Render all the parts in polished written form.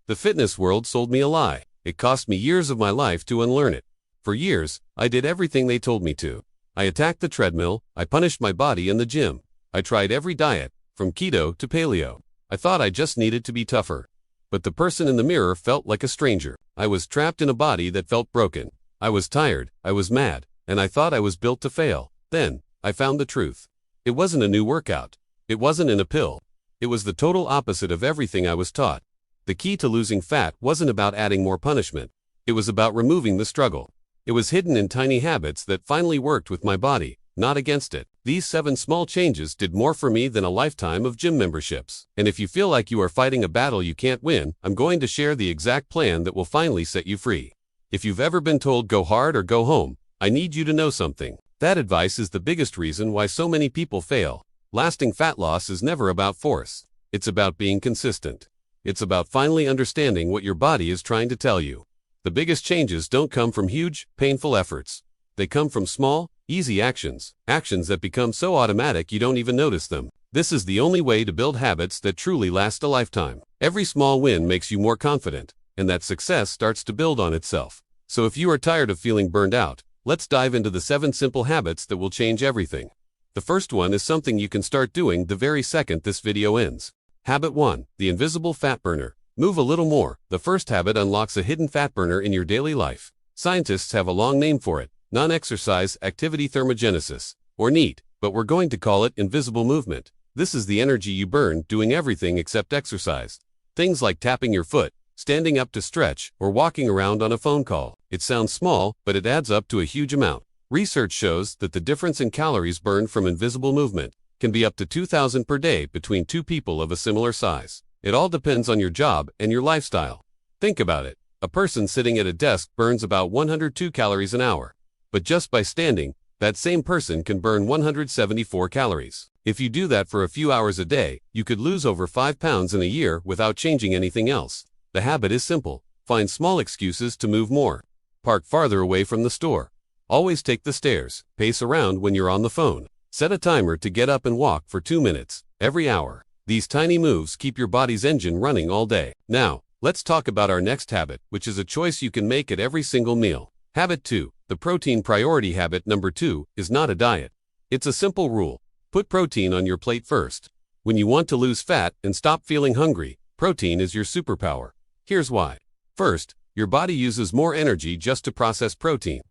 The fitness world sold me a lie. It cost me years of my life to unlearn it. For years, I did everything they told me to. I attacked the treadmill, I punished my body in the gym. I tried every diet, from keto to paleo. I thought I just needed to be tougher. But the person in the mirror felt like a stranger. I was trapped in a body that felt broken. I was tired, I was mad, and I thought I was built to fail. Then, I found the truth. It wasn't a new workout. It wasn't in a pill. It was the total opposite of everything I was taught. The key to losing fat wasn't about adding more punishment. It was about removing the struggle. It was hidden in tiny habits that finally worked with my body, not against it. These 7 small changes did more for me than a lifetime of gym memberships. And if you feel like you are fighting a battle you can't win, I'm going to share the exact plan that will finally set you free. If you've ever been told go hard or go home, I need you to know something. That advice is the biggest reason why so many people fail. Lasting fat loss is never about force. It's about being consistent. It's about finally understanding what your body is trying to tell you. The biggest changes don't come from huge, painful efforts. They come from small, easy actions. Actions that become so automatic you don't even notice them. This is the only way to build habits that truly last a lifetime. Every small win makes you more confident, and that success starts to build on itself. So if you are tired of feeling burned out, let's dive into the 7 simple habits that will change everything. The first one is something you can start doing the very second this video ends. Habit 1. The invisible fat burner. Move a little more. The first habit unlocks a hidden fat burner in your daily life. Scientists have a long name for it, non-exercise activity thermogenesis, or NEAT, but we're going to call it invisible movement. This is the energy you burn doing everything except exercise. Things like tapping your foot, standing up to stretch, or walking around on a phone call. It sounds small, but it adds up to a huge amount. Research shows that the difference in calories burned from invisible movement can be up to 2,000 per day between 2 people of a similar size. It all depends on your job and your lifestyle. Think about it. A person sitting at a desk burns about 102 calories an hour. But just by standing, that same person can burn 174 calories. If you do that for a few hours a day, you could lose over 5 pounds in a year without changing anything else. The habit is simple. Find small excuses to move more. Park farther away from the store. Always take the stairs. Pace around when you're on the phone. Set a timer to get up and walk for 2 minutes every hour. These tiny moves keep your body's engine running all day. Now, let's talk about our next habit, which is a choice you can make at every single meal. Habit 2. The protein priority habit number 2 is not a diet. It's a simple rule. Put protein on your plate first. When you want to lose fat and stop feeling hungry, protein is your superpower. Here's why. First, your body uses more energy just to process protein.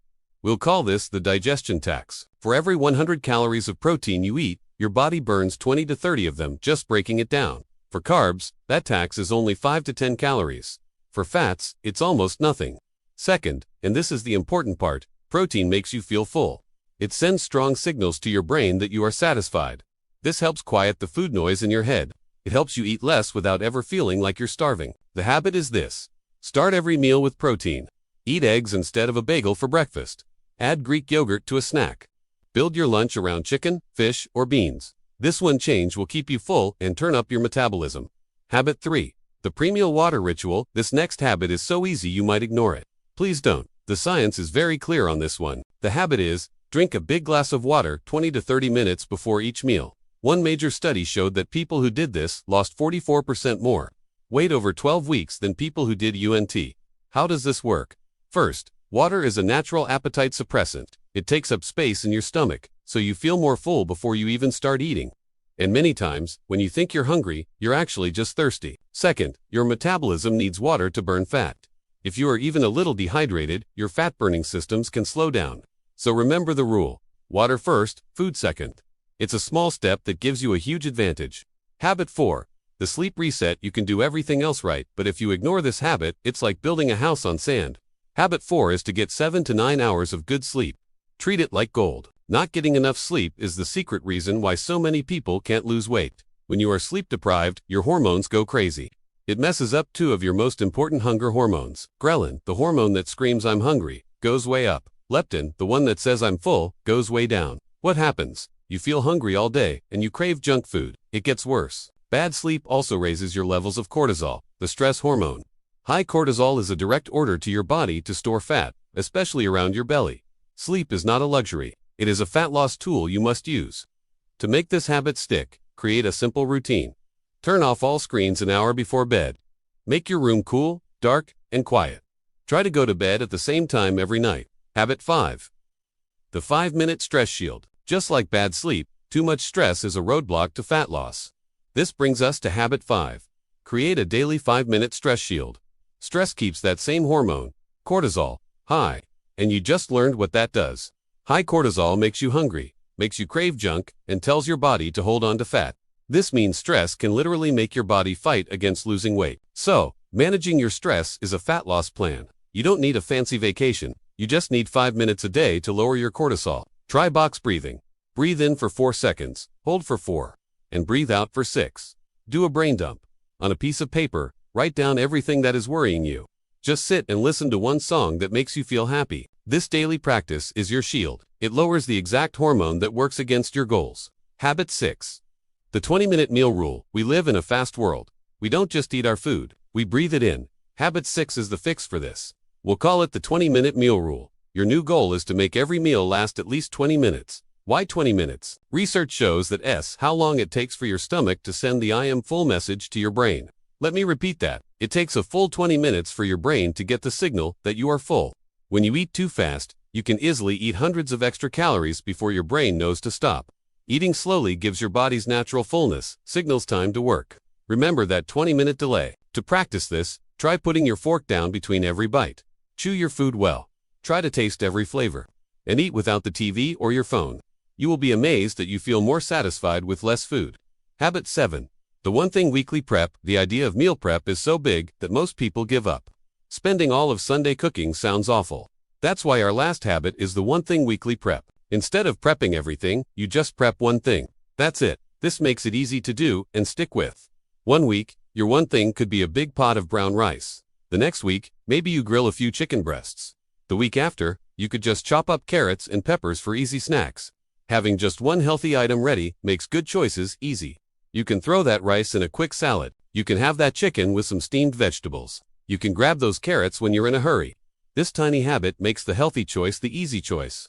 We'll call this the digestion tax. For every 100 calories of protein you eat, your body burns 20 to 30 of them just breaking it down. For carbs, that tax is only 5 to 10 calories. For fats, it's almost nothing. Second, and this is the important part, protein makes you feel full. It sends strong signals to your brain that you are satisfied. This helps quiet the food noise in your head. It helps you eat less without ever feeling like you're starving. The habit is this. Start every meal with protein. Eat eggs instead of a bagel for breakfast. Add Greek yogurt to a snack. Build your lunch around chicken, fish, or beans. This one change will keep you full and turn up your metabolism. Habit 3. The premeal water ritual. This next habit is so easy you might ignore it. Please don't. The science is very clear on this one. The habit is, drink a big glass of water 20 to 30 minutes before each meal. One major study showed that people who did this lost 44% more weight over 12 weeks than people who did UNT. How does this work? First, water is a natural appetite suppressant. It takes up space in your stomach, so you feel more full before you even start eating. And many times, when you think you're hungry, you're actually just thirsty. Second, your metabolism needs water to burn fat. If you are even a little dehydrated, your fat-burning systems can slow down. So remember the rule. Water first, food second. It's a small step that gives you a huge advantage. Habit 4. The sleep reset. You can do everything else right, but if you ignore this habit, it's like building a house on sand. Habit 4 is to get 7 to 9 hours of good sleep. Treat it like gold. Not getting enough sleep is the secret reason why so many people can't lose weight. When you are sleep deprived, your hormones go crazy. It messes up 2 of your most important hunger hormones. Ghrelin, the hormone that screams I'm hungry, goes way up. Leptin, the one that says I'm full, goes way down. What happens? You feel hungry all day, and you crave junk food. It gets worse. Bad sleep also raises your levels of cortisol, the stress hormone. High cortisol is a direct order to your body to store fat, especially around your belly. Sleep is not a luxury. It is a fat loss tool you must use. To make this habit stick, create a simple routine. Turn off all screens an hour before bed. Make your room cool, dark, and quiet. Try to go to bed at the same time every night. Habit 5. The 5-minute stress shield. Just like bad sleep, too much stress is a roadblock to fat loss. This brings us to habit 5. Create a daily 5-minute stress shield. Stress keeps that same hormone, cortisol, high, and you just learned what that does. High cortisol makes you hungry, makes you crave junk, and tells your body to hold on to fat. This means stress can literally make your body fight against losing weight. So, managing your stress is a fat loss plan. You don't need a fancy vacation. You just need 5 minutes a day to lower your cortisol. Try box breathing. Breathe in for 4 seconds, hold for 4, and breathe out for 6. Do a brain dump. On a piece of paper, write down everything that is worrying you. Just sit and listen to one song that makes you feel happy. This daily practice is your shield. It lowers the exact hormone that works against your goals. Habit 6. The 20-minute meal rule. We live in a fast world. We don't just eat our food, we breathe it in. Habit 6 is the fix for this. We'll call it the 20-minute meal rule. Your new goal is to make every meal last at least 20 minutes. Why 20 minutes? Research shows that how long it takes for your stomach to send the I am full message to your brain. Let me repeat that. It takes a full 20 minutes for your brain to get the signal that you are full. When you eat too fast, you can easily eat hundreds of extra calories before your brain knows to stop. Eating slowly gives your body's natural fullness, signals time to work. Remember that 20-minute delay. To practice this, try putting your fork down between every bite. Chew your food well. Try to taste every flavor. And eat without the TV or your phone. You will be amazed that you feel more satisfied with less food. Habit 7. The one thing weekly prep. The idea of meal prep is so big that most people give up. Spending all of Sunday cooking sounds awful. That's why our last habit is the one thing weekly prep. Instead of prepping everything, you just prep one thing. That's it. This makes it easy to do and stick with. One week, your one thing could be a big pot of brown rice. The next week, maybe you grill a few chicken breasts. The week after, you could just chop up carrots and peppers for easy snacks. Having just one healthy item ready makes good choices easy. You can throw that rice in a quick salad. You can have that chicken with some steamed vegetables. You can grab those carrots when you're in a hurry. This tiny habit makes the healthy choice the easy choice.